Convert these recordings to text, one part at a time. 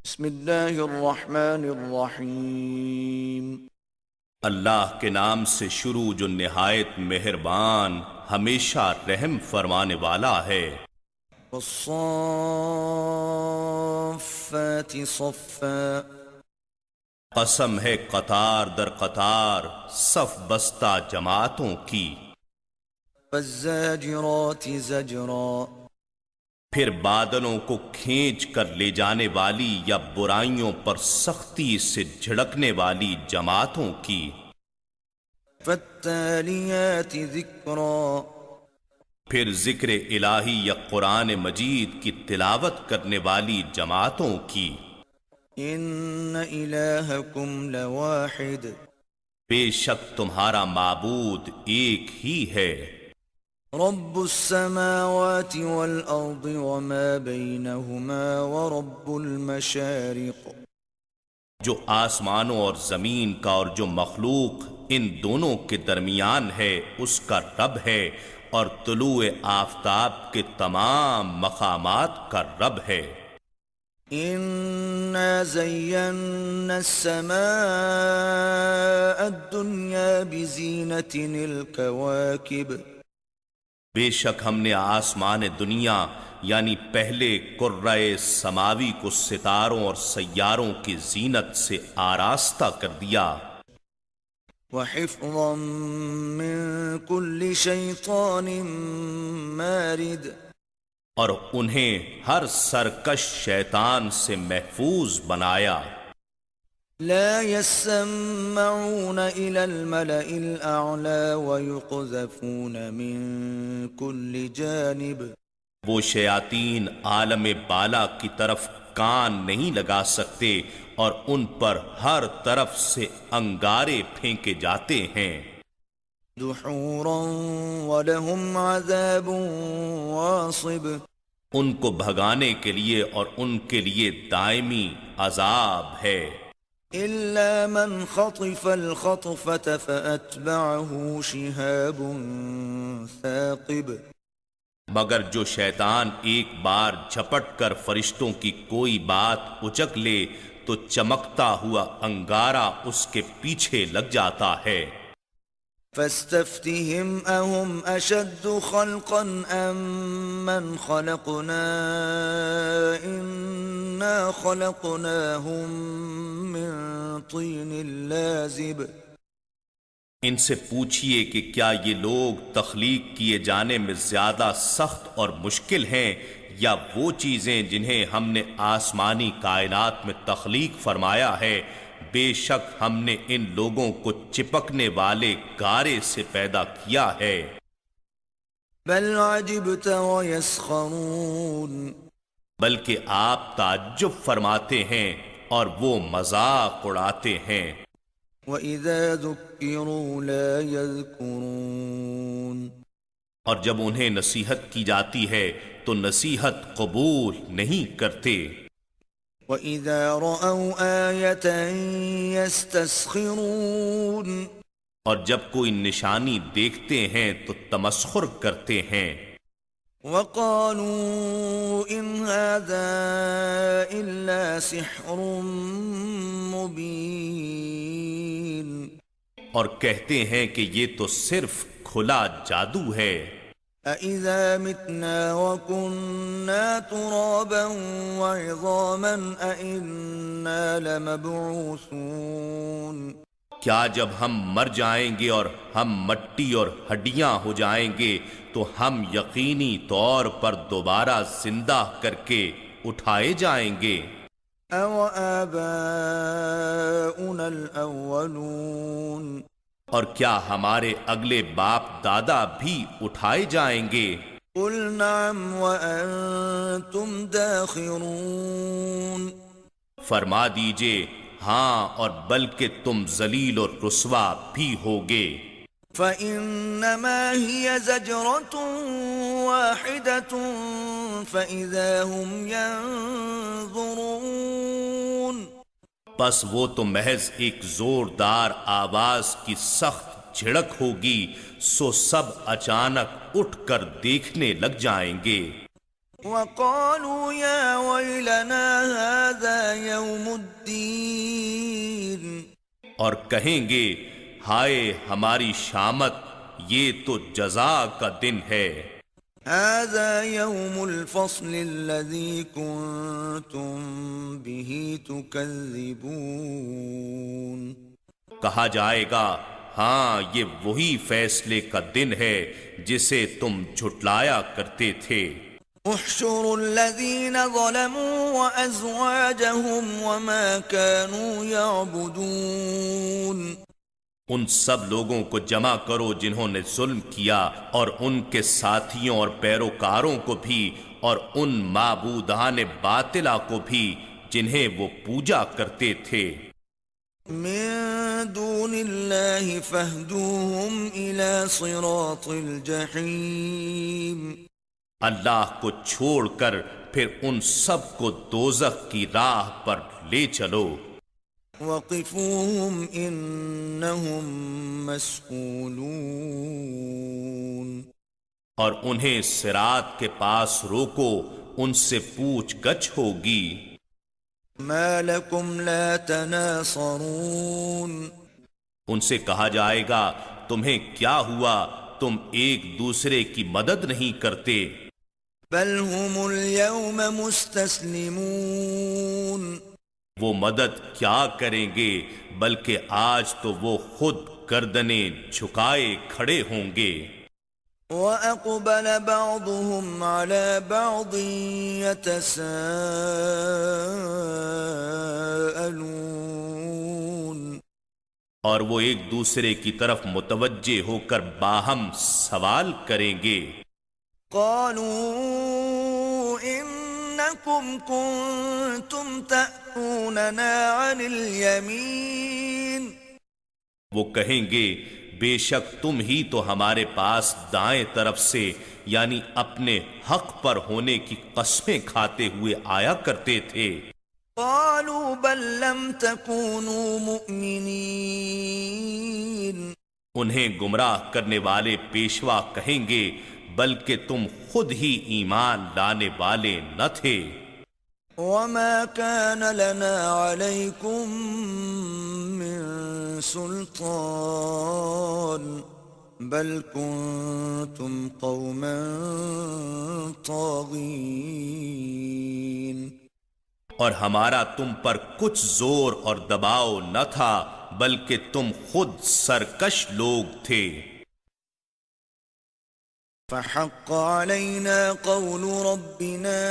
بسم اللہ الرحمن الرحیم۔ اللہ کے نام سے شروع جو نہایت مہربان ہمیشہ رحم فرمانے والا ہے۔ والصافات صفا، قسم ہے قطار در قطار صف بستہ جماعتوں کی۔ والزاجرات زجرا، پھر بادلوں کو کھینچ کر لے جانے والی یا برائیوں پر سختی سے جھڑکنے والی جماعتوں کی۔ فالتالیات ذکرا، پھر ذکر الہی یا قرآن مجید کی تلاوت کرنے والی جماعتوں کی۔ ان الہکم لواحد، بے شک تمہارا معبود ایک ہی ہے۔ رب السماوات والارض وما بینہما ورب المشارق، جو آسمانوں اور زمین کا اور جو مخلوق ان دونوں کے درمیان ہے اس کا رب ہے، اور طلوع آفتاب کے تمام مقامات کا رب ہے۔ انا زینا السماء الدنیا بزینة الکواکب، بے شک ہم نے آسمان دنیا یعنی پہلے کرۂ سماوی کو ستاروں اور سیاروں کی زینت سے آراستہ کر دیا، وحفظا من کل شیطان مارد، اور انہیں ہر سرکش شیطان سے محفوظ بنایا۔ لا يسمعون إلى الملأ الأعلى ويقذفون من كل جانب، وہ شیاطین عالم بالا کی طرف کان نہیں لگا سکتے اور ان پر ہر طرف سے انگارے پھینکے جاتے ہیں۔ دحورا ولهم عذاب واصب، ان کو بھگانے کے لیے اور ان کے لیے دائمی عذاب ہے۔ إلا من خطف الخطفة فأتبعه شهاب ثاقب، مگر جو شیطان ایک بار جھپٹ کر فرشتوں کی کوئی بات اچک لے تو چمکتا ہوا انگارہ اس کے پیچھے لگ جاتا ہے۔ فاستفتهم أهم أشد خلقا أم من خلقنا إنا خلقناهم من طين لازب، ان سے پوچھئے کہ کیا یہ لوگ تخلیق کیے جانے میں زیادہ سخت اور مشکل ہیں یا وہ چیزیں جنہیں ہم نے آسمانی کائنات میں تخلیق فرمایا ہے؟ بے شک ہم نے ان لوگوں کو چپکنے والے گارے سے پیدا کیا ہے۔ بل عجبت ويسخرون، بلکہ آپ تعجب فرماتے ہیں اور وہ مذاق اڑاتے ہیں۔ وإذا ذكروا لا يذكرون، اور جب انہیں نصیحت کی جاتی ہے تو نصیحت قبول نہیں کرتے۔ وإذا رأوا آية يستسخرون، اور جب کوئی نشانی دیکھتے ہیں تو تمسخر کرتے ہیں۔ وقالوا إن هذا إلا سحر مبين، اور کہتے ہیں کہ یہ تو صرف کھلا جادو ہے۔ أإذا متنا وكنا ترابا وعظاما أإنا لمبعوثون، کیا جب ہم مر جائیں گے اور ہم مٹی اور ہڈیاں ہو جائیں گے تو ہم یقینی طور پر دوبارہ زندہ کر کے اٹھائے جائیں گے؟ أو آباؤنا الأولون، اور کیا ہمارے اگلے باپ دادا بھی اٹھائے جائیں گے؟ قل نعم وأنتم داخرون، فرما دیجئے ہاں، اور بلکہ تم ذلیل اور رسوا بھی ہوگے۔ فإنما هي زجرة واحدة فإذا هم ينظرون، پس وہ تو محض ایک زوردار آواز کی سخت جھڑک ہوگی، سو سب اچانک اٹھ کر دیکھنے لگ جائیں گے۔ وقالوا يا ويلنا هذا يوم الدين اور کہیں گے ہائے ہماری شامت، یہ تو جزا کا دن ہے۔ هذا يوم الفصل الذي كنتم به تكذبون کہا جائے گا ہاں یہ وہی فیصلے کا دن ہے جسے تم جھٹلایا کرتے تھے۔ احشروا الذين ظلموا وأزواجهم وما كانوا يعبدون ان سب لوگوں کو جمع کرو جنہوں نے ظلم کیا، اور ان کے ساتھیوں اور پیروکاروں کو بھی، اور ان معبودان باطلہ کو بھی جنہیں وہ پوجا کرتے تھے۔ من دون اللہ فاہدوہم الى صراط الجحیم اللہ کو چھوڑ کر پھر ان سب کو دوزخ کی راہ پر لے چلو۔ وقفوہم انہم مسئولون اور انہیں صراط کے پاس روکو، ان سے پوچھ گچھ ہوگی۔ ما لکم لا تناصرون ان سے کہا جائے گا تمہیں کیا ہوا، تم ایک دوسرے کی مدد نہیں کرتے۔ بل هم اليوم مستسلمون وہ مدد کیا کریں گے، بلکہ آج تو وہ خود گردنیں جھکائے کھڑے ہوں گے۔ وَأَقْبَلَ بَعْضُهُمْ عَلَى بَعْضٍ يَتَسَاءَلُونَ اور وہ ایک دوسرے کی طرف متوجہ ہو کر باہم سوال کریں گے۔ قالوا انکم کنتم تأتوننا عن الیمین وہ کہیں گے بے شک تم ہی تو ہمارے پاس دائیں طرف سے یعنی اپنے حق پر ہونے کی قسمیں کھاتے ہوئے آیا کرتے تھے۔ قالوا بل لم تکونوا مؤمنین انہیں گمراہ کرنے والے پیشوا کہیں گے بلکہ تم خود ہی ایمان لانے والے نہ تھے۔ وما كان لنا عليكم من سلطان بل كنتم قوما طاغين اور ہمارا تم پر کچھ زور اور دباؤ نہ تھا بلکہ تم خود سرکش لوگ تھے۔ فحق علينا قول ربنا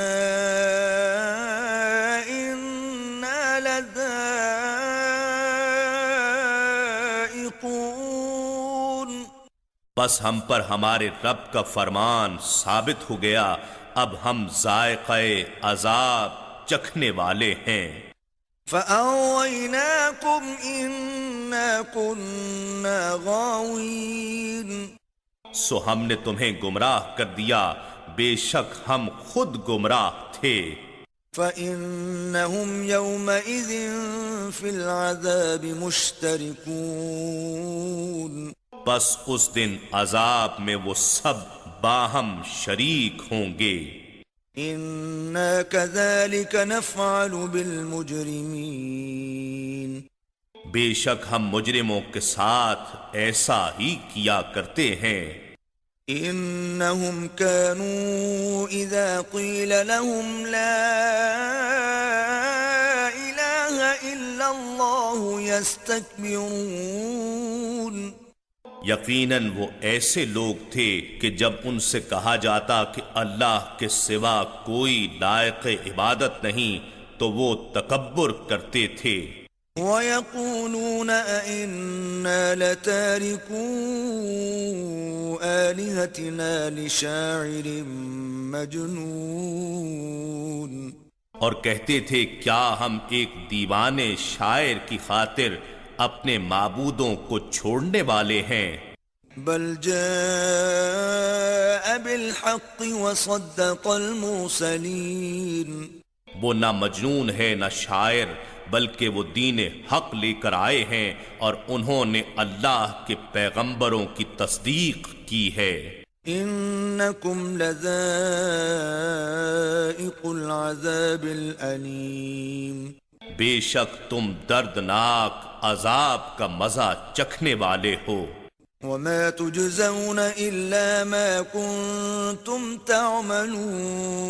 إنا لذائقون بس ہم پر ہمارے رب کا فرمان ثابت ہو گیا، اب ہم ذائقہ عذاب چکھنے والے ہیں۔ فأغويناكم إنا كنا غاوين سو ہم نے تمہیں گمراہ کر دیا، بے شک ہم خود گمراہ تھے۔ فإنهم يومئذ في العذاب مشتركون بس اس دن عذاب میں وہ سب باہم شریک ہوں گے۔ إنا كذلك نفعل بالمجرمين بے شک ہم مجرموں کے ساتھ ایسا ہی کیا کرتے ہیں۔ إنهم كانوا إذا قيل لهم لا إله إلا الله يستكبرون یقیناً وہ ایسے لوگ تھے کہ جب ان سے کہا جاتا کہ اللہ کے سوا کوئی لائق عبادت نہیں تو وہ تکبر کرتے تھے۔ وَيَقُولُونَ أَإِنَّا لَتَارِكُو آلِهَتِنَا لِشَاعِرٍ مَجْنُونٍ اور کہتے تھے کیا ہم ایک دیوانے شاعر کی خاطر اپنے معبودوں کو چھوڑنے والے ہیں؟ بل جاء بالحق وصدق المرسلین وہ نہ مجنون ہے نہ شاعر بلکہ وہ دین حق لے کر آئے ہیں اور انہوں نے اللہ کے پیغمبروں کی تصدیق کی ہے۔ انکم لذائقون العذاب الأليم بے شک تم دردناک عذاب کا مزہ چکھنے والے ہو. وما تجزون إلا ما كنتم تعملون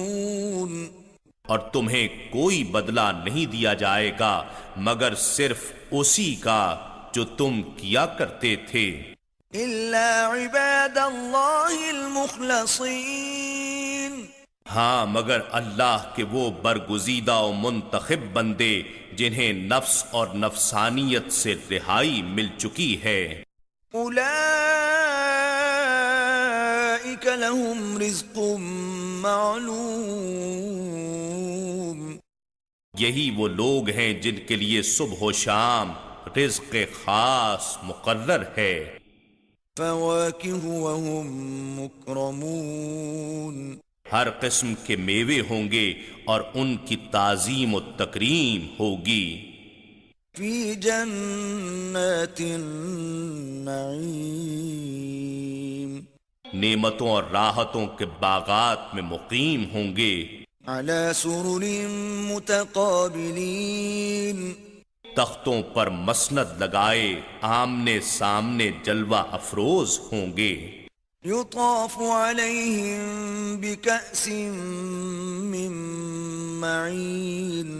اور تمہیں کوئی بدلہ نہیں دیا جائے گا مگر صرف اسی کا جو تم کیا کرتے تھے. إلا عباد الله المخلصين ہاں مگر اللہ کے وہ برگزیدہ و منتخب بندے جنہیں نفس اور نفسانیت سے رہائی مل چکی ہے. أولئك لهم رزق معلوم یہی وہ لوگ ہیں جن کے لیے صبح و شام رزق خاص مقرر ہے. فواكه وهم مكرمون ہر قسم کے میوے ہوں گے اور ان کی تعظیم و تکریم ہوگی. في جنات النعيم نعمتوں اور راحتوں کے باغات میں مقیم ہوں گے. على سرر متقابلين تختوں پر مسند لگائے آمنے سامنے جلوہ افروز ہوں گے. يطاف عليهم بكأس من معين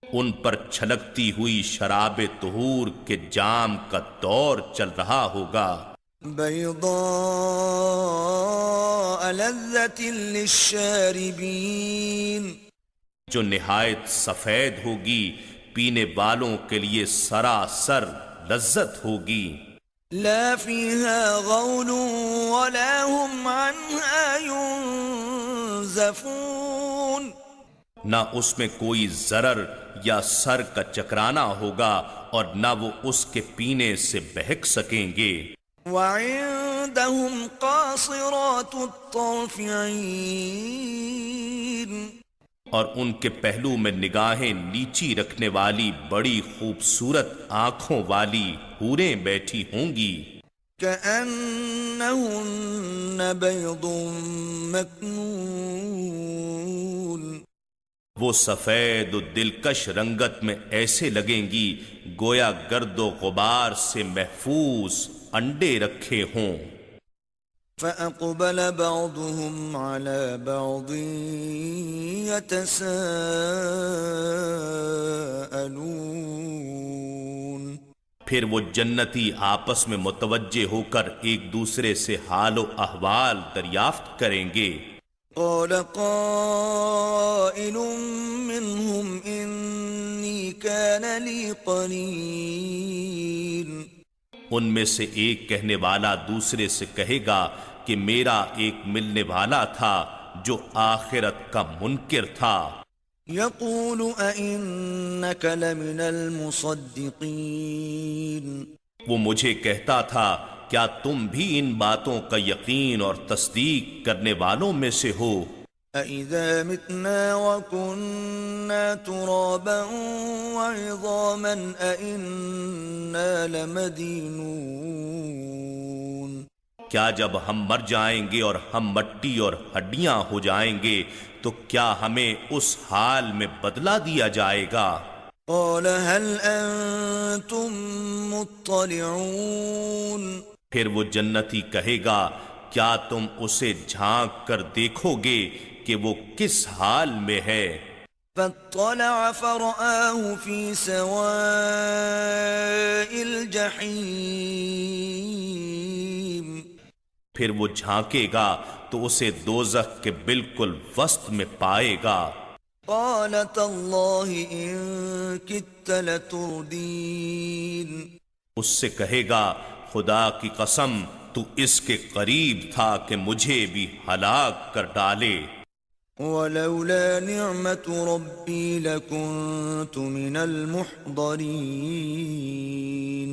ان پر چھلکتی ہوئی شراب طہور کے جام کا دور چل رہا ہوگا. بيضاء لذة للشاربين جو نہایت سفید ہوگی پینے والوں کے لیے سراسر لذت ہوگی. لا فيها غول ولا هم عنها ينزفون نہ اس میں کوئی ضرر یا سر کا چکرانا ہوگا اور نہ وہ اس کے پینے سے بہک سکیں گے. وعندهم قاصرات الطرف عين اور ان کے پہلو میں نگاہیں نیچی رکھنے والی بڑی خوبصورت آنکھوں والی حوریں بیٹھی ہوں گی. كأنهن بيض مكنون وہ سفید و دلکش رنگت میں ایسے لگیں گی گویا گرد و غبار سے محفوظ انڈے رکھے ہوں. فأقبل بعضهم على بعض يتساءلون پھر وہ جنتی آپس میں متوجہ ہو کر ایک دوسرے سے حال و احوال دریافت کریں گے. قال قائل منهم إني كان لي قرين ان میں سے ایک کہنے والا دوسرے سے کہے گا کہ میرا ایک ملنے والا تھا جو آخرت کا منکر تھا. يقول أئنك لمن المصدقين وہ مجھے کہتا تھا کیا تم بھی ان باتوں کا یقین اور تصدیق کرنے والوں میں سے ہو. أَإِذَا مِتْنَا وَكُنَّا تُرَابًا وَعِظَامًا أَإِنَّا لَمَدِينُونَ کیا جب ہم مر جائیں گے اور ہم مٹی اور ہڈیاں ہو جائیں گے تو کیا ہمیں اس حال میں بدلہ دیا جائے گا؟ قال هل أنتم مطلعون پھر وہ جنتی کہے گا کیا تم اسے جھانک کر دیکھو گے کہ وہ کس حال میں ہے؟ فاطلع فرآه في سواء الجحيم پھر وہ جھانکے گا تو اسے دوزخ کے بالکل وسط میں پائے گا. قال تالله إن كدت لتردين اس سے کہے گا خدا کی قسم تو اس کے قریب تھا کہ مجھے بھی ہلاک کر ڈالے. ولولا نعمت ربی لکنت من المحضرین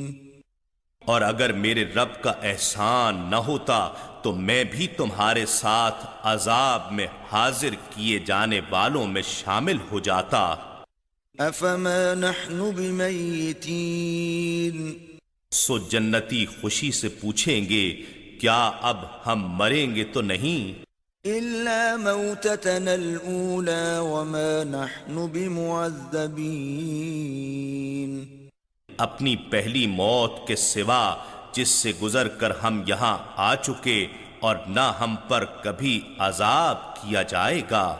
اور اگر میرے رب کا احسان نہ ہوتا تو میں بھی تمہارے ساتھ عذاب میں حاضر کیے جانے والوں میں شامل ہو جاتا. افما نحن بمیتین سو جنتی خوشی سے پوچھیں گے کیا اب ہم مریں گے تو نہیں؟ إلا موتتنا الأولى وما نحن بمعذبين. اپنی پہلی موت کے سوا جس سے گزر کر ہم یہاں آ چکے اور نہ ہم پر کبھی عذاب کیا جائے گا.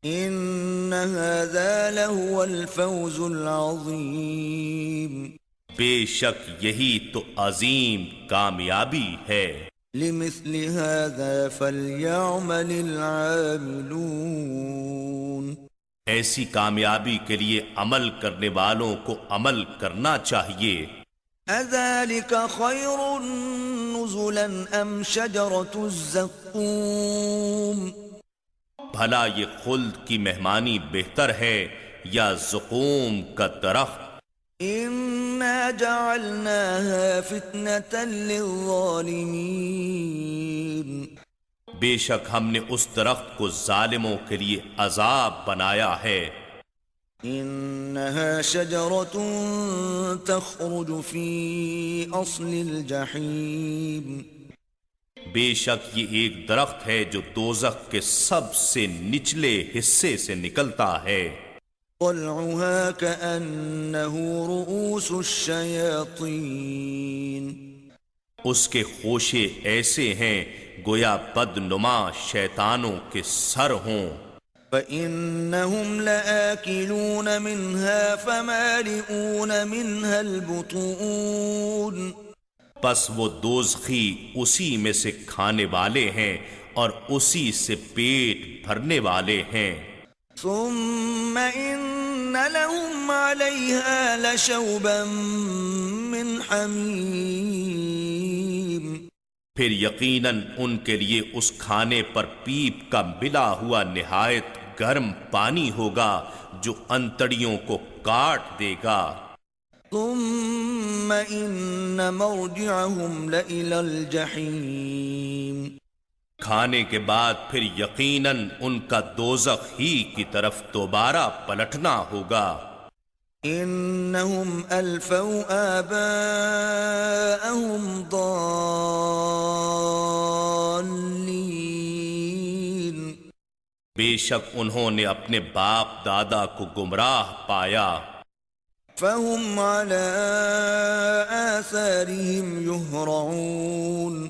إن هذا لهو الفوز العظيم. بے شک یہی تو عظیم کامیابی ہے. لمثل هذا فليعمل العاملون. ایسی کامیابی کے لیے عمل کرنے والوں کو عمل کرنا چاہیے. أذلك خير نزلا أم شجرة الزقوم. بھلا یہ خلد کی مہمانی بہتر ہے یا زقوم کا درخت؟ إنا جعلناها فتنة للظالمين. بے شک ہم نے اس درخت کو ظالموں کے لیے عذاب بنایا ہے. إنها شجرة تخرج في أصل الجحيم. بے شک یہ ایک درخت ہے جو دوزخ کے سب سے نچلے حصے سے نکلتا ہے. طلعها كأنه رؤوس الشياطين. اس کے خوشے ایسے ہیں گویا بدنما شیطانوں کے سر ہوں. فإنهم لآكلون منها فمالئون منها البطون. پس وہ دوزخی اسی میں سے کھانے والے ہیں اور اسی سے پیٹ بھرنے والے ہیں. ثم إن لهم عليها لشوبا من حميم. پھر یقیناً ان کے لیے اس کھانے پر پیپ کا ملا ہوا نہایت گرم پانی ہوگا جو انتڑیوں کو کاٹ دے گا. ثم إن مرجعهم لإلى الجحيم. کھانے کے بعد پھر یقیناً ان کا دوزخ ہی کی طرف دوبارہ پلٹنا ہوگا. إنهم ألفوا آباءهم ضالين. بے شک انہوں نے اپنے باپ دادا کو گمراہ پایا. فهم على آثارهم يهرعون.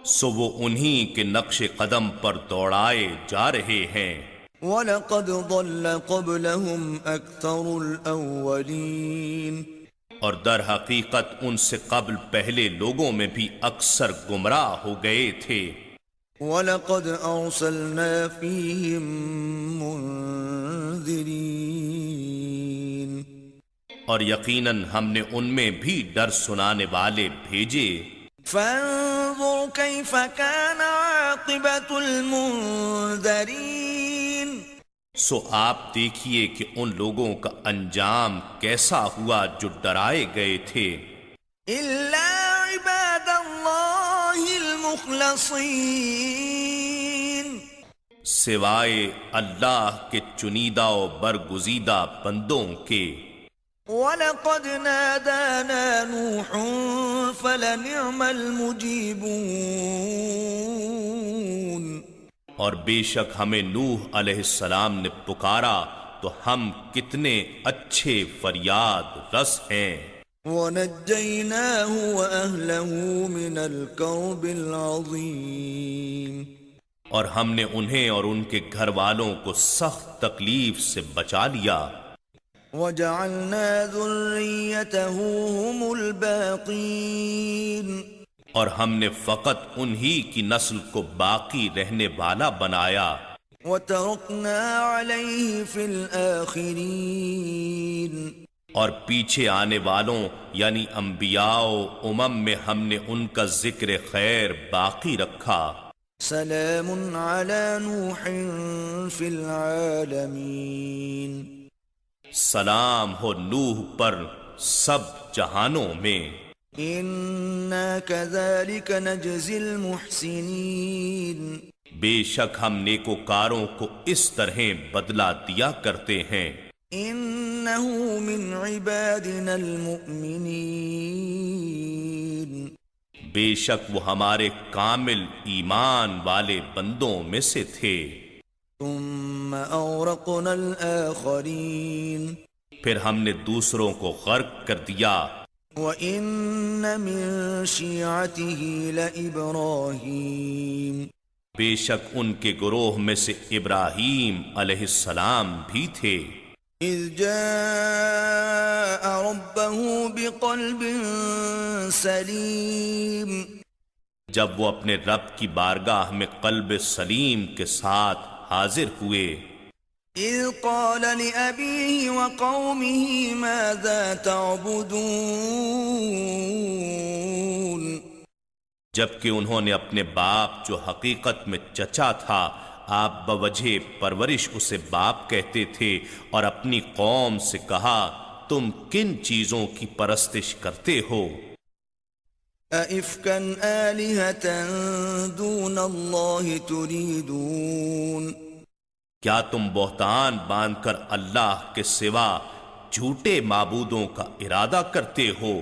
سو وہ انہی کے نقش قدم پر دوڑائے جا رہے ہیں. وَلَقَدْ ضَلَّ قَبْلَهُمْ أَكْثَرُ الْأَوَّلِينَ. اور در حقیقت ان سے قبل پہلے لوگوں میں بھی اکثر گمراہ ہو گئے تھے. وَلَقَدْ أَرْسَلْنَا فِيهِمْ مُنذِرِينَ. اور یقیناً ہم نے ان میں بھی ڈر سنانے والے بھیجے. فَانظُرْ كَيْفَ كَانَ عَاقِبَةُ الْمُنذَرِينَ. سو آپ دیکھیے کہ ان لوگوں کا انجام کیسا ہوا جو ڈرائے گئے تھے. إِلَّا عِبَادَ اللَّهِ الْمُخْلَصِينَ. سوائے اللہ کے چنیدہ و برگزیدہ بندوں کے. وَلَقَدْ نَادَانَا نُوحٌ فَلَنِعْمَ الْمُجِيبُونَ. اور بے شک ہمیں نوح علیہ السلام نے پکارا تو ہم کتنے اچھے فریاد رس ہیں. وَنَجَّيْنَاهُ وَأَهْلَهُ مِنَ الْكَرْبِ الْعَظِيمِ. اور ہم نے انہیں اور ان کے گھر والوں کو سخت تکلیف سے بچا لیا. وَجَعَلْنَا ذُرِّيَّتَهُ هُمُ الْبَاقِينَ. اور ہم نے فقط انہی کی نسل کو باقی رہنے والا بنایا. وَتَرَكْنَا عَلَيْهِ فِي الْآخِرِينَ. اور پیچھے آنے والوں یعنی انبیاء و امم میں ہم نے ان کا ذکر خیر باقی رکھا. سلام علی نوح فی العالمین. سلام ہو نوح پر سب جہانوں میں. انا کذالک نجزی المحسنین. بے شک ہم نیکوکاروں کو اس طرح بدلہ دیا کرتے ہیں. انہ من عبادنا المؤمنین. بے شک وہ ہمارے کامل ایمان والے بندوں میں سے تھے۔ ثم أغرقنا الآخرين پھر ہم نے دوسروں کو غرق کر دیا۔ وَإِنَّ مِن شِيعَتِهِ لَإِبْرَاهِيمَ بے شک ان کے گروہ میں سے ابراہیم علیہ السلام بھی تھے۔ إِذْ جَاءَ رَبَّهُ بِقَلْبٍ سَلِيمٍ جب وہ اپنے رب کی بارگاہ میں قلب سلیم کے ساتھ حاضر ہوئے۔ إِذْ قَالَ لِأَبِيهِ وَقَوْمِهِ مَاذَا تَعْبُدُونَ جبکہ انہوں نے اپنے باپ جو حقیقت میں چچا تھا، آپ بوجہ پرورش اسے باپ کہتے تھے، اور اپنی قوم سے کہا تم کن چیزوں کی پرستش کرتے ہو؟ أَإِفْكًا آلِهَةً دُونَ اللَّهِ تُرِيدُونَ کیا تم بہتان باندھ کر اللہ کے سوا جھوٹے معبودوں کا ارادہ کرتے ہو؟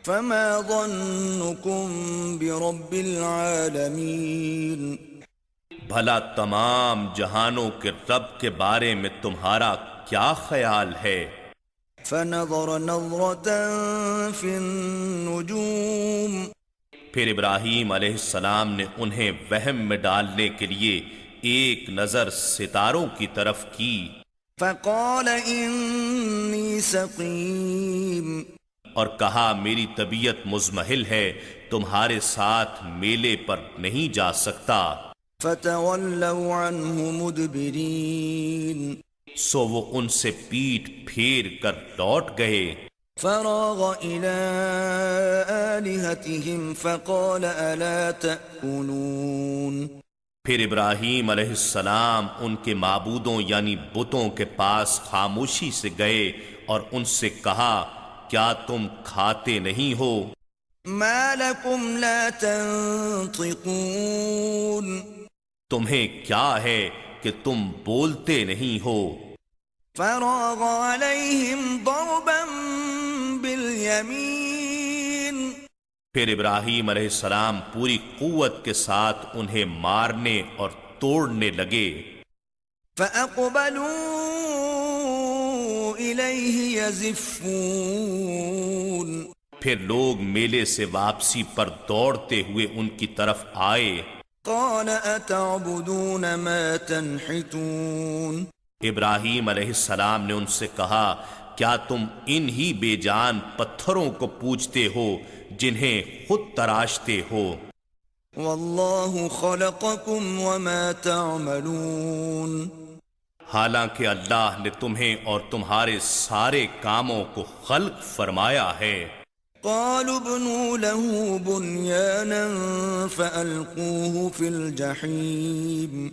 فَمَا ظَنُّكُمْ بِرَبِّ الْعَالَمِينَ بھلا تمام جہانوں کے رب کے بارے میں تمہارا کیا خیال ہے؟ فَنَظَرَ نَظْرَةً فِي النُّجُومِ پھر ابراہیم علیہ السلام نے انہیں وہم میں ڈالنے کے لیے ایک نظر ستاروں کی طرف کی۔ فَقَالَ إِنِّي سَقِيمٌ اور کہا میری طبیعت مزمحل ہے، تمہارے ساتھ میلے پر نہیں جا سکتا۔ فَتَوَلَّوْا عَنْهُ مُدْبِرِينَ سو وہ ان سے پیٹ پھیر کر لوٹ گئے۔ فَرَاغَ إِلَىٰ آلِهَتِهِمْ فَقَالَ أَلَا تَأْكُلُونَ پھر ابراہیم علیہ السلام ان کے معبودوں یعنی بتوں کے پاس خاموشی سے گئے اور ان سے کہا کیا تم کھاتے نہیں ہو؟ مَا لَكُمْ لَا تَنطِقُونَ تمہیں کیا ہے کہ تم بولتے نہیں ہو؟ فَرَاغَ عَلَيْهِمْ ضَرْبًا بِالْيَمِينِ پھر ابراہیم علیہ السلام پوری قوت کے ساتھ انہیں مارنے اور توڑنے لگے۔ فَأَقْبَلُوا إِلَيْهِ يَزِفُّونَ پھر لوگ میلے سے واپسی پر دوڑتے ہوئے ان کی طرف آئے۔ قَالَ أَتَعْبُدُونَ مَا تَنْحِتُونَ ابراہیم علیہ السلام نے ان سے کہا کیا تم انہی بے جان پتھروں کو پوجتے ہو جنہیں خود تراشتے ہو؟ وَاللَّهُ خَلَقَكُمْ وَمَا تَعْمَلُونَ حالانکہ اللہ نے تمہیں اور تمہارے سارے کاموں کو خلق فرمایا ہے۔ قَالُوا ابْنُوا لَهُ بُنْيَانًا فَأَلْقُوهُ فِي الْجَحِيمِ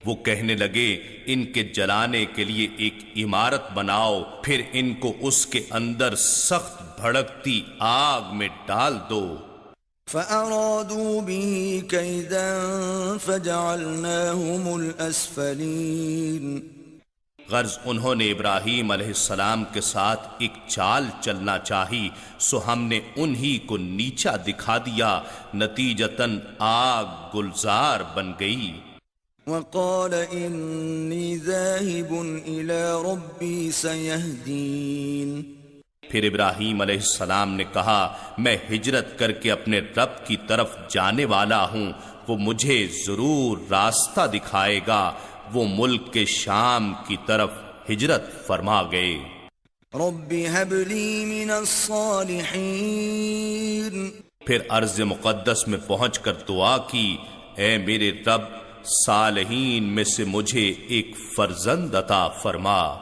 وہ کہنے لگے ان کے جلانے کے لیے ایک عمارت بناؤ، پھر ان کو اس کے اندر سخت بھڑکتی آگ میں ڈال دو۔ فَأَرَادُوا بِهِ كَيْدًا فَجَعَلْنَاهُمُ الْأَسْفَلِينَ غرض انہوں نے ابراہیم علیہ السلام کے ساتھ ایک چال چلنا چاہی، سو ہم نے انہی کو نیچا دکھا دیا، نتیجتاً آگ گلزار بن گئی۔ وَقَالَ إِنِّي ذَاهِبٌ إِلَىٰ رَبِّي سَيَهْدِينِ پھر ابراہیم علیہ السلام نے کہا میں ہجرت کر کے اپنے رب کی طرف جانے والا ہوں، وہ مجھے ضرور راستہ دکھائے گا۔ وہ ملک کے شام کی طرف ہجرت فرما گئے۔ رَبِّ هَبْ لِي مِنَ الصَّالِحِينَ پھر ارض مقدس میں پہنچ کر دعا کی اے میرے رب صالحین میں سے مجھے ایک فرزند عطا فرما۔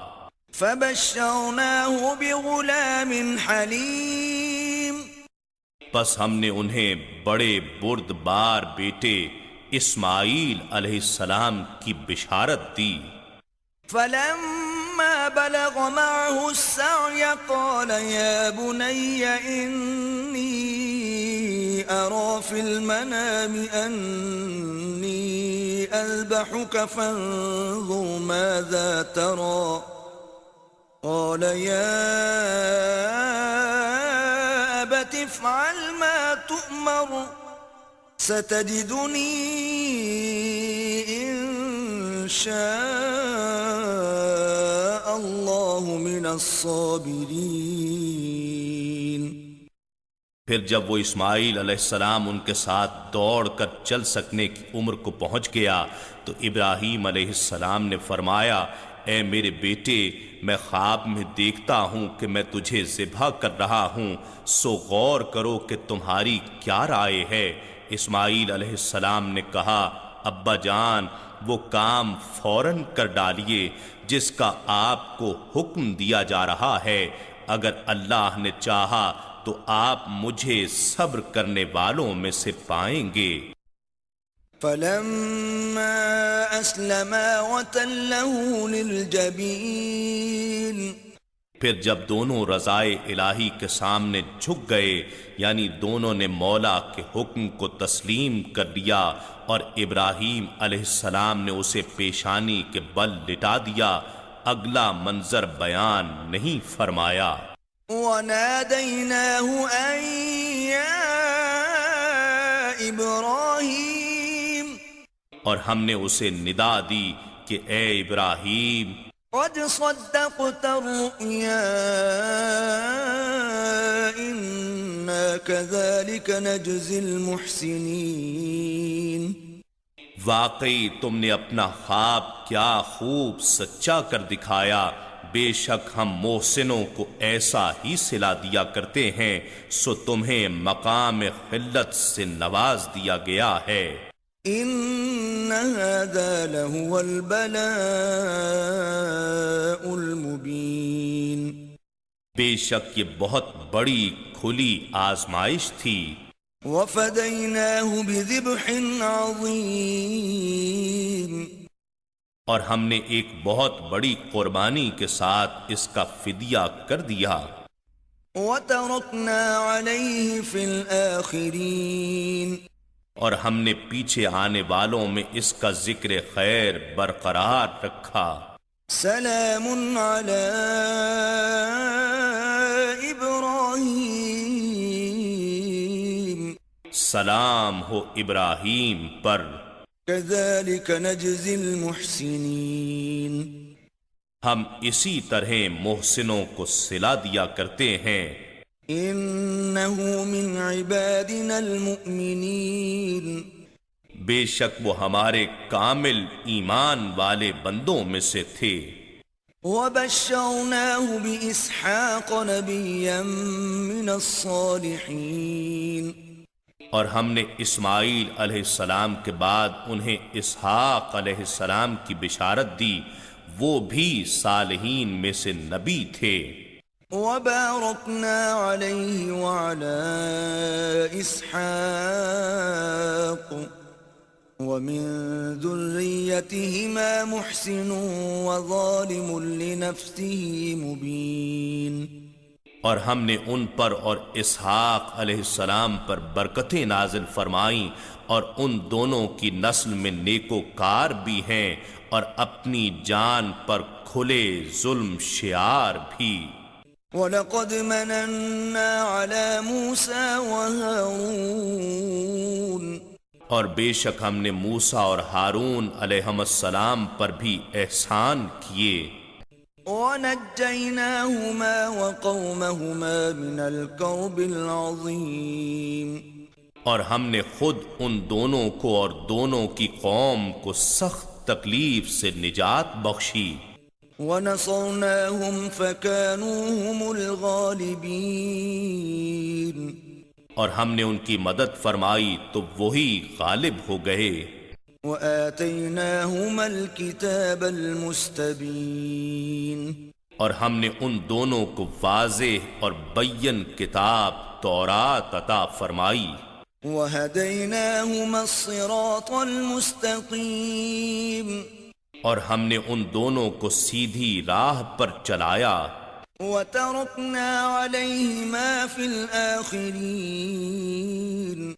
فَبَشَّرْنَاهُ بِغُلَامٍ حَلِيمٍ پس ہم نے انہیں بڑے بردبار بیٹے اسماعیل علیہ السلام کی بشارت دی۔ فَلَمَّا بَلَغَ مَعَهُ السَّعْيَ قَالَ يَا بُنَيَّ إِنِّي أَرَى فِي الْمَنَامِ أَنِّي أَذْبَحُكَ فَانظُرْ مَاذَا تَرَى قَالَ يَا أَبَتِ افْعَلْ مَا تُؤْمَرُ عمر ستجدني إن شاء الله من الصابرين۔ پھر جب وہ اسماعیل علیہ السلام ان کے ساتھ دوڑ کر چل سکنے کی عمر کو پہنچ گیا تو ابراہیم علیہ السلام نے فرمایا، اے میرے بیٹے، میں خواب میں دیکھتا ہوں کہ میں تجھے ذبح کر رہا ہوں، سو غور کرو کہ تمہاری کیا رائے ہے۔ اسماعیل علیہ السلام نے کہا، ابا جان، وہ کام فوراً کر ڈالیے جس کا آپ کو حکم دیا جا رہا ہے، اگر اللہ نے چاہا تو آپ مجھے صبر کرنے والوں میں سے پائیں گے۔ فلما أسلما وتله للجبين، پھر جب دونوں رضائے الہی کے سامنے جھک گئے، یعنی دونوں نے مولا کے حکم کو تسلیم کر لیا، اور ابراہیم علیہ السلام نے اسے پیشانی کے بل لٹا دیا، اگلا منظر بیان نہیں فرمایا۔ وناديناه أن يا إبراهيم، اور ہم نے اسے ندا دی کہ اے ابراہیم، قد صدقت الرؤيا إنا كذلك نجزي المحسنين۔ واقعی تم نے اپنا خواب کیا خوب سچا کر دکھایا، بے شک ہم محسنوں کو ایسا ہی صلہ دیا کرتے ہیں، سو تمہیں مقام خلت سے نواز دیا گیا ہے۔ إن هذا لهو البلاء المبين، بے شک یہ بہت بڑی کھلی آزمائش تھی۔ وفديناه بذبح عظيم، اور ہم نے ایک بہت بڑی قربانی کے ساتھ اس کا فدیہ کر دیا۔ وتركنا عليه في الآخرين، اور ہم نے پیچھے آنے والوں میں اس کا ذکر خیر برقرار رکھا۔ سلام على إبراهيم، سلام ہو ابراہیم پر، كذلك نجزي المحسنين، ہم اسی طرح محسنوں کو صلہ دیا کرتے ہیں۔ إنه من عبادنا المؤمنين، بے شک وہ ہمارے کامل ایمان والے بندوں میں سے تھے۔ وبشرناه بإسحاق نبيا من الصالحين، اور ہم نے اسماعیل علیہ السلام کے بعد انہیں اسحاق علیہ السلام کی بشارت دی، وہ بھی صالحین میں سے نبی تھے۔ وباركنا عليه وعلى إسحاق ومن ذريتهما محسن وظالم لنفسه مبين، اور ہم نے ان پر اور اسحاق علیہ السلام پر برکتیں نازل فرمائیں، اور ان دونوں کی نسل میں نیکوکار بھی ہیں، اور اپنی جان پر کھلے ظلم شعار بھی۔ وَلَقَدْ مَنَنَّا عَلَى مُوسَى وَهَارُونَ، اور بے شک ہم نے موسیٰ اور ہارون علیہم السلام پر بھی احسان کیے۔ وَنَجَّيْنَاهُمَا وَقَوْمَهُمَا مِنَ الْكَرْبِ الْعَظِيمِ، اور ہم نے خود ان دونوں کو اور دونوں کی قوم کو سخت تکلیف سے نجات بخشی۔ وَنَصَرْنَاهُمْ فَكَانُوا هُمُ الْغَالِبِينَ، اور ہم نے ان کی مدد فرمائی تو وہی غالب ہو گئے۔ وَآتَيْنَاهُمَا الْكِتَابَ الْمُسْتَبِينَ، اور ہم نے ان دونوں کو واضح اور بین کتاب تورات عطا فرمائی۔ وَهَدَيْنَاهُمَا الصِّرَاطَ الْمُسْتَقِيمَ، اور ہم نے ان دونوں کو سیدھی راہ پر چلایا۔ وَتَرَكْنَا عَلَيْهِمَا فِي الْآخِرِينَ،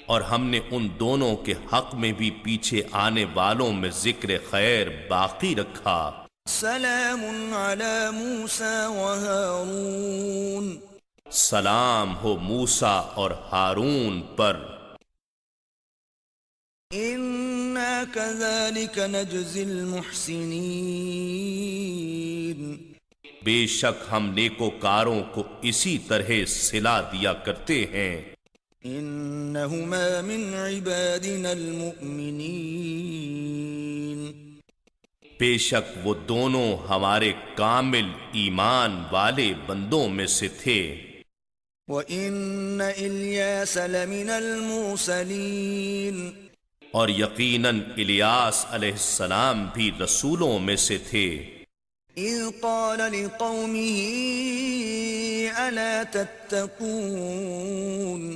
اور ہم نے ان دونوں کے حق میں بھی پیچھے آنے والوں میں ذکر خیر باقی رکھا۔ سلام علی موسیٰ وہارون، سلام ہو موسیٰ اور ہارون پر۔ إنا كذلك نجزي المحسنين بے شک ہم نیکوکاروں کو اسی طرح صلہ دیا کرتے ہیں۔ إنهما من عبادنا المؤمنين بے شک وہ دونوں ہمارے کامل ایمان والے بندوں میں سے تھے۔ وَإِنَّ إِلْيَاسَ لَمِنَ الْمُرْسَلِينَ اور یقیناً الیاس علیہ السلام بھی رسولوں میں سے تھے۔ إِذْ قَالَ لِقَوْمِهِ أَلَا تَتَّقُونَ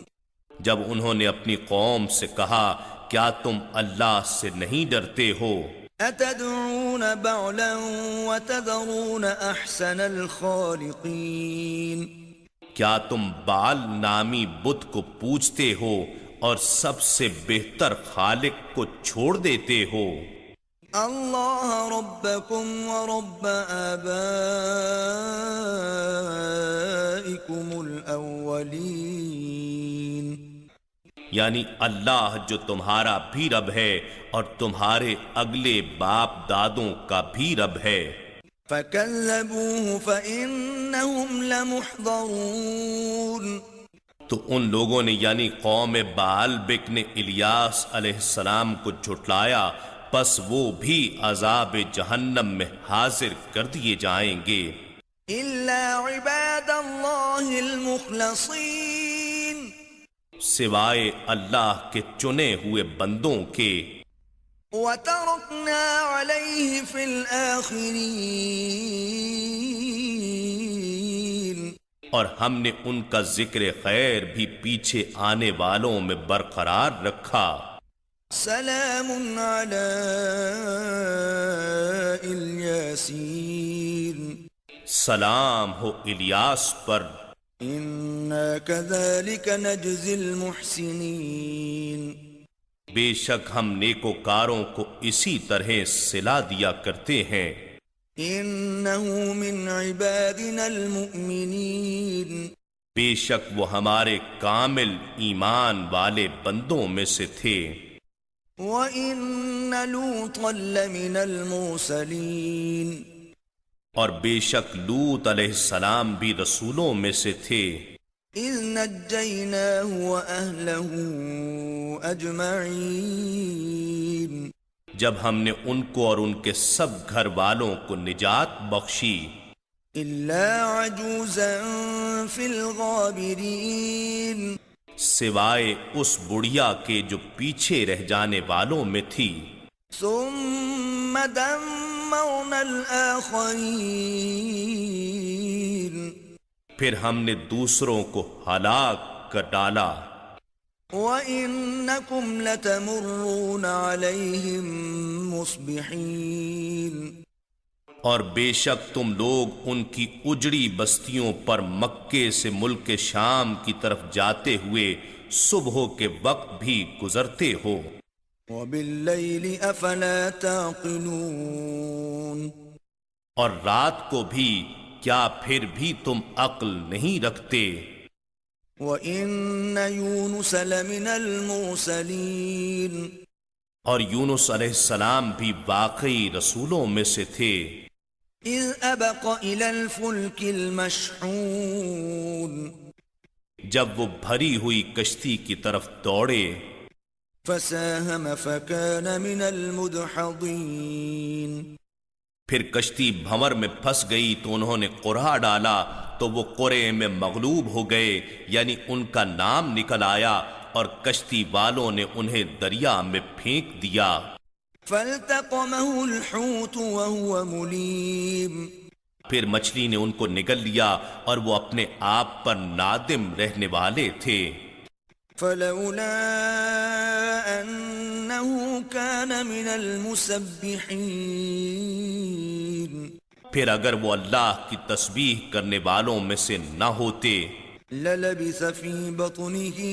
جب انہوں نے اپنی قوم سے کہا کیا تم اللہ سے نہیں ڈرتے ہو؟ أَتَدْعُونَ بَعْلًا وَتَذَرُونَ أَحْسَنَ الْخَالِقِينَ کیا تم بال نامی بت کو پوجتے ہو اور سب سے بہتر خالق کو چھوڑ دیتے ہو؟ اللہ ربکم ورب آبائکم الاولین یعنی اللہ جو تمہارا بھی رب ہے اور تمہارے اگلے باپ دادوں کا بھی رب ہے۔ فَكَذَّبُوهُ فَإِنَّهُمْ لَمُحْضَرُونَ تو ان لوگوں نے یعنی قوم بعلبک نے الیاس علیہ السلام کو جھٹلایا، پس وہ بھی عذاب جہنم میں حاضر کر دیے جائیں گے، إِلَّا عِبَادَ اللَّهِ الْمُخْلَصِينَ سوائے اللہ کے چنے ہوئے بندوں کے۔ وَتَرَكْنَا عَلَيْهِ فِي الْآخِرِينَ اور ہم نے ان کا ذکر خیر بھی پیچھے آنے والوں میں برقرار رکھا۔ سلام علی الیاسین سلام ہو الیاس پر۔ انا کذالک نجزی المحسنین بے شک ہم نیکوکاروں کو اسی طرح صلہ دیا کرتے ہیں۔ انہ من عبادنا المؤمنین بے شک وہ ہمارے کامل ایمان والے بندوں میں سے تھے۔ وَإِنَّ لُوطًا لَّمِنَ الْمُرْسَلِينَ اور بے شک لوط علیہ السلام بھی رسولوں میں سے تھے۔ إِذْ نَجَّيْنَاهُ وَأَهْلَهُ أَجْمَعِينَ جب ہم نے ان کو اور ان کے سب گھر والوں کو نجات بخشی، إِلَّا عَجُوزًا فِي الْغَابِرِينَ سوائے اس بڑھیا کے جو پیچھے رہ جانے والوں میں تھی۔ ثُمَّ دَمَّرْنَا الْآخَرِينَ پھر ہم نے دوسروں کو ہلاک کر ڈالا۔ وَإِنَّكُمْ لَتَمُرُّونَ عَلَيْهِمْ مُصْبِحِينَ اور بے شک تم لوگ ان کی اجڑی بستیوں پر مکے سے ملک شام کی طرف جاتے ہوئے صبح کے وقت بھی گزرتے ہو۔ وَبِاللَّيْلِ أَفَلَا تَعْقِلُونَ اور رات کو بھی کیا پھر بھی تم عقل نہیں رکھتے؟ وَإِنَّ يُونُسَ لَمِنَ الْمُرْسَلِينَ اور یونس علیہ السلام بھی واقعی رسولوں میں سے تھے۔ إِذْ أَبَقَ إِلَى الْفُلْكِ الْمَشْحُونِ جب وہ بھری ہوئی کشتی کی طرف دوڑے، فَسَاهَمَ فَكَانَ مِنَ الْمُدْحَضِينَ پھر کشتی بھنور میں پھنس گئی تو انہوں نے قرعہ ڈالا تو وہ قرعے میں مغلوب ہو گئے، یعنی ان کا نام نکل آیا اور کشتی والوں نے انہیں دریا میں پھینک دیا۔ فَالْتَقَمَهُ الْحُوتُ وَهُوَ مُلِيمٌ پھر مچھلی نے ان کو نگل لیا اور وہ اپنے آپ پر نادم رہنے والے تھے۔ فَلَوْلَا أَنَّهُ كَانَ مِنَ الْمُسَبِّحِينَ پھر اگر وہ اللہ کی تسبیح کرنے والوں میں سے نہ ہوتے، لَلَبِثَ فِي بَطْنِهِ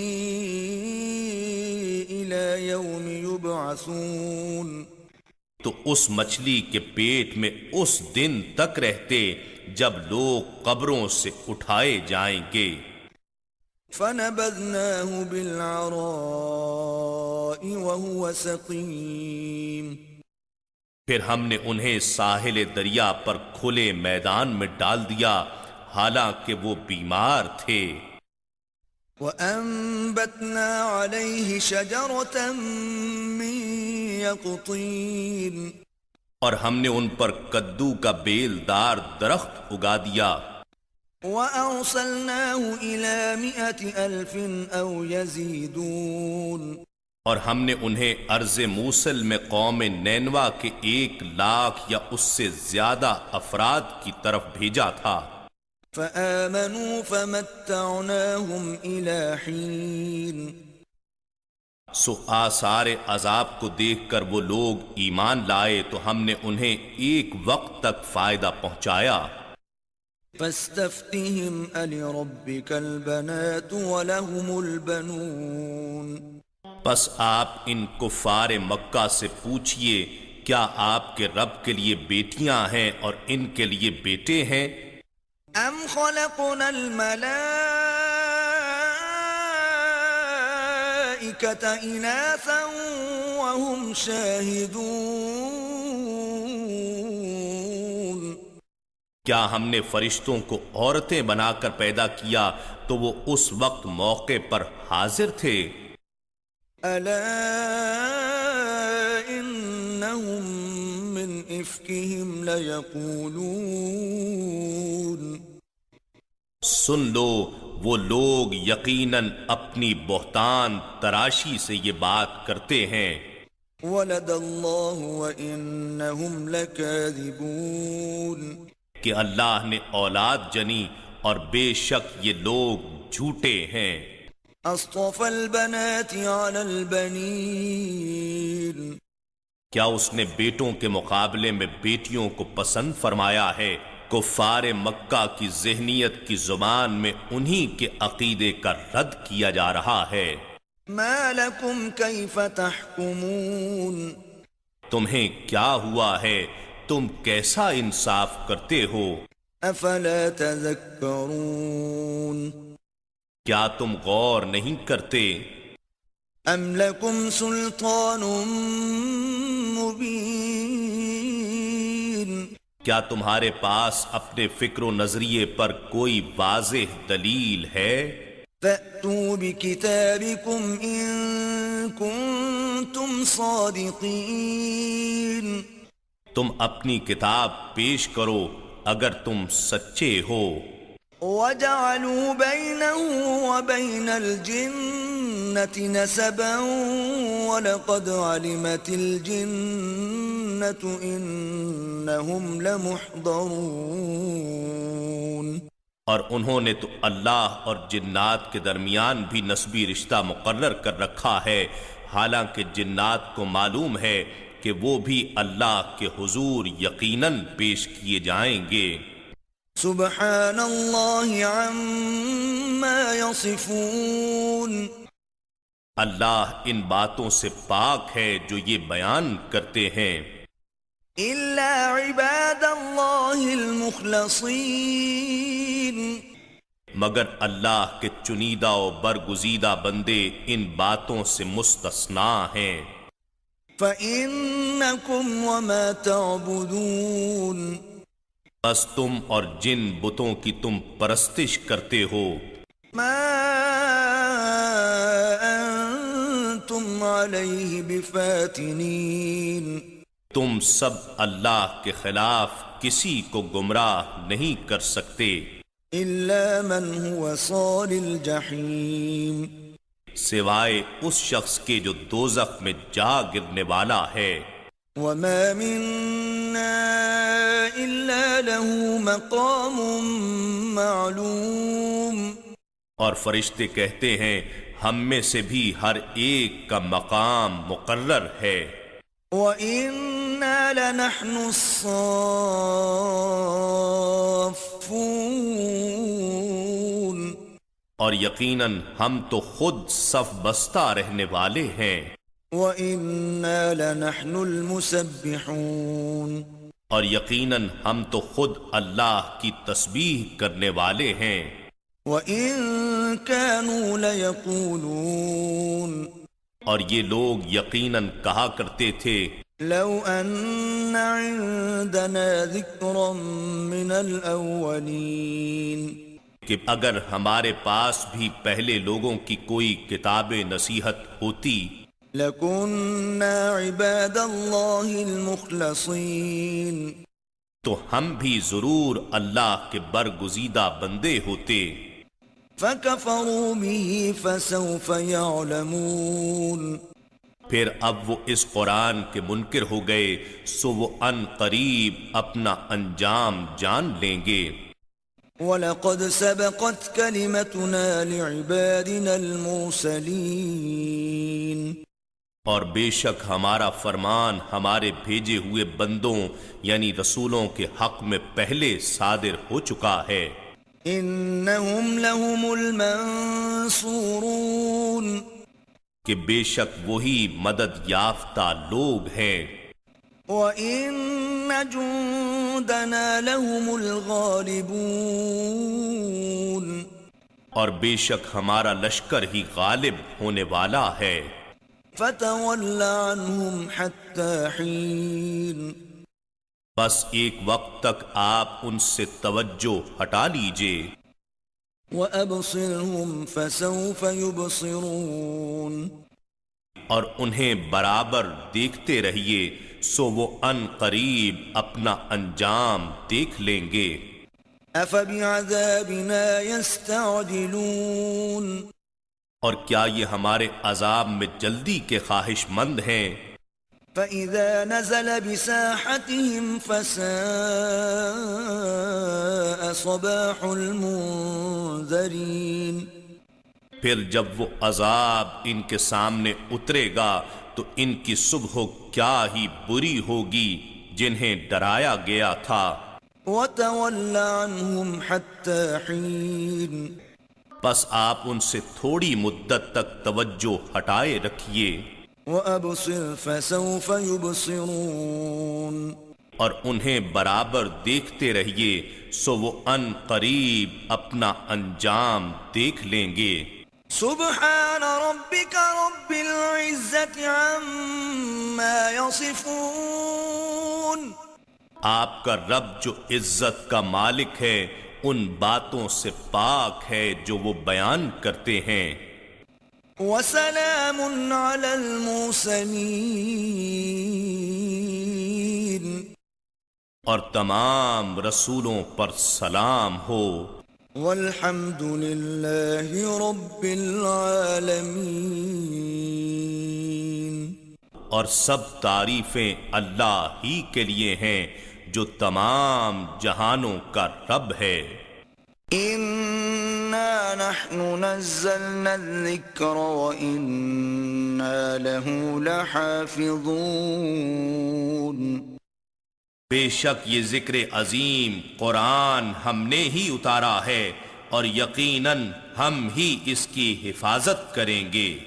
إِلَى يَوْمِ يُبْعَثُونَ تو اس مچھلی کے پیٹ میں اس دن تک رہتے جب لوگ قبروں سے اٹھائے جائیں گے۔ فنبذناه بالعراء وهو سقيم پھر ہم نے انہیں ساحل دریا پر کھلے میدان میں ڈال دیا حالانکہ وہ بیمار تھے۔ وَأَنبَتْنَا عَلَيْهِ شَجَرَةً مِّن يَقْطِينٍ اور ہم نے ان پر کدو کا بیل دار درخت اگا دیا۔ وَأَرْسَلْنَاهُ إِلَى 100,000 أَوْ يَزِيدُونَ اور ہم نے انہیں ارض موصل میں قوم نینوا کے 1,00,000 یا اس سے زیادہ افراد کی طرف بھیجا تھا۔ فآمنوا فمتعناهم إلى حين سو آثار عذاب کو دیکھ کر وہ لوگ ایمان لائے تو ہم نے انہیں ایک وقت تک فائدہ پہنچایا۔ فاستفتهم ألربك البنات ولهم البنون پس آپ ان کفار مکہ سے پوچھئے کیا آپ کے رب کے لیے بیٹیاں ہیں اور ان کے لیے بیٹے ہیں؟ ام خلقنا الملائکة اناثا وهم شاہدون کیا ہم نے فرشتوں کو عورتیں بنا کر پیدا کیا تو وہ اس وقت موقع پر حاضر تھے؟ الا انہم من افکہم لیقولون سن لو وہ لوگ یقیناً اپنی بہتان تراشی سے یہ بات کرتے ہیں۔ ولد اللہ وانہم لکاذبون کہ اللہ نے اولاد جنی اور بے شک یہ لوگ جھوٹے ہیں۔ اصطفى البنات على البنين کیا اس نے بیٹوں کے مقابلے میں بیٹیوں کو پسند فرمایا ہے؟ کفار مکہ کی ذہنیت کی زبان میں انہی کے عقیدے کا رد کیا جا رہا ہے۔ ما لكم كيف تحكمون تمہیں کیا ہوا ہے؟ تم کیسا انصاف کرتے ہو؟ افلا تذكرون کیا تم غور نہیں کرتے؟ ام لکم سلطان مبین کیا تمہارے پاس اپنے فکر و نظریے پر کوئی واضح دلیل ہے؟ فأتوا بکتابکم ان کنتم صادقین تم اپنی کتاب پیش کرو اگر تم سچے ہو۔ وجعلوا بينه وبين الجنة نسبا ولقد علمت الجنة إنهم لمحضرون اور انہوں نے تو اللہ اور جنات کے درمیان بھی نسبی رشتہ مقرر کر رکھا ہے، حالانکہ جنات کو معلوم ہے کہ وہ بھی اللہ کے حضور یقیناً پیش کیے جائیں گے۔ سبحان اللہ عما یصفون اللہ ان باتوں سے پاک ہے جو یہ بیان کرتے ہیں، الا عباد اللہ المخلصین مگر اللہ کے چنیدہ و برگزیدہ بندے ان باتوں سے مستثنا ہیں۔ فإنکم وما تعبدون بس تم اور جن بتوں کی تم پرستش کرتے ہو، ما انتم علیہ بفاتنین تم سب اللہ کے خلاف کسی کو گمراہ نہیں کر سکتے الا من هو صال الجحیم سوائے اس شخص کے جو دوزخ میں جا گرنے والا ہے۔ وما منا الا له مقام معلوم اور فرشتے کہتے ہیں ہم میں سے بھی ہر ایک کا مقام مقرر ہے۔ وَإِنَّا لَنَحْنُ الصَّافُّونَ اور یقیناً ہم تو خود صف بستہ رہنے والے ہیں۔ وَإِنَّا لَنَحْنُ الْمُسَبِّحُونَ اور یقیناً ہم تو خود اللہ کی تسبیح کرنے والے ہیں۔ وَإِن كَانُوا لَيَقُولُونَ اور یہ لوگ یقیناً کہا کرتے تھے لَوْ أَنَّ عِندَنَا ذِكْرًا مِّنَ الْأَوَّلِينَ کہ اگر ہمارے پاس بھی پہلے لوگوں کی کوئی کتاب نصیحت ہوتی لَكُنَّا عِبَادَ اللَّهِ الْمُخْلَصِينَ تو ہم بھی ضرور اللہ کے برگزیدہ بندے ہوتے فَكَفَرُوا بِهِ فَسَوْفَ يَعْلَمُونَ پھر اب وہ اس قرآن کے منکر ہو گئے سو وہ ان قریب اپنا انجام جان لیں گے وَلَقَدْ سَبَقَتْ كَلِمَتُنَا لِعِبَادِنَا الْمُرْسَلِينَ اور بے شک ہمارا فرمان ہمارے بھیجے ہوئے بندوں یعنی رسولوں کے حق میں پہلے صادر ہو چکا ہے إِنَّهُمْ لَهُمُ الْمَنصُورُونَ کہ بے شک وہی مدد یافتہ لوگ ہیں وَإِنَّ جُندَنَا لَهُمُ الْغَالِبُونَ اور بے شک ہمارا لشکر ہی غالب ہونے والا ہے فَتَوَلَّ عَنْهُمْ حَتَّى حِينٍ بس ایک وقت تک آپ ان سے توجہ ہٹا لیجئے وَأَبْصِرْهُمْ فَسَوْفَ يُبْصِرُونَ اور انہیں برابر دیکھتے رہیے سو وہ ان قریب اپنا انجام دیکھ لیں گے أَفَبِعَذَابِنَا يَسْتَعْجِلُونَ اور کیا یہ ہمارے عذاب میں جلدی کے خواہش مند ہیں فَإِذَا نَزَلَ بِسَاحَتِهِمْ فَسَاءَ صَبَاحُ الْمُنذَرِينَ پھر جب وہ عذاب ان کے سامنے اترے گا تو ان کی صبح کیا ہی بری ہوگی جنہیں ڈرایا گیا تھا وَتَوَلَّ عَنْهُمْ حَتَّى حِينٍ بس آپ ان سے تھوڑی مدت تک توجہ ہٹائے رکھیے وَأَبْصِرْ فَسَوْفَ يُبْصِرُونَ اور انہیں برابر دیکھتے رہیے سو وہ ان قریب اپنا انجام دیکھ لیں گے سبحان ربك رب العزة عما يصفون آپ کا رب جو عزت کا مالک ہے ان باتوں سے پاک ہے جو وہ بیان کرتے ہیں وسلام على المرسلين اور تمام رسولوں پر سلام ہو والحمد لله رب العالمين اور سب تعریفیں اللہ ہی کے لیے ہیں جو تمام جہانوں کا رب ہے إنا نحن نزلنا الذكر وإنا له لحافظون بے شک یہ ذکر عظیم قرآن ہم نے ہی اتارا ہے اور یقیناً ہم ہی اس کی حفاظت کریں گے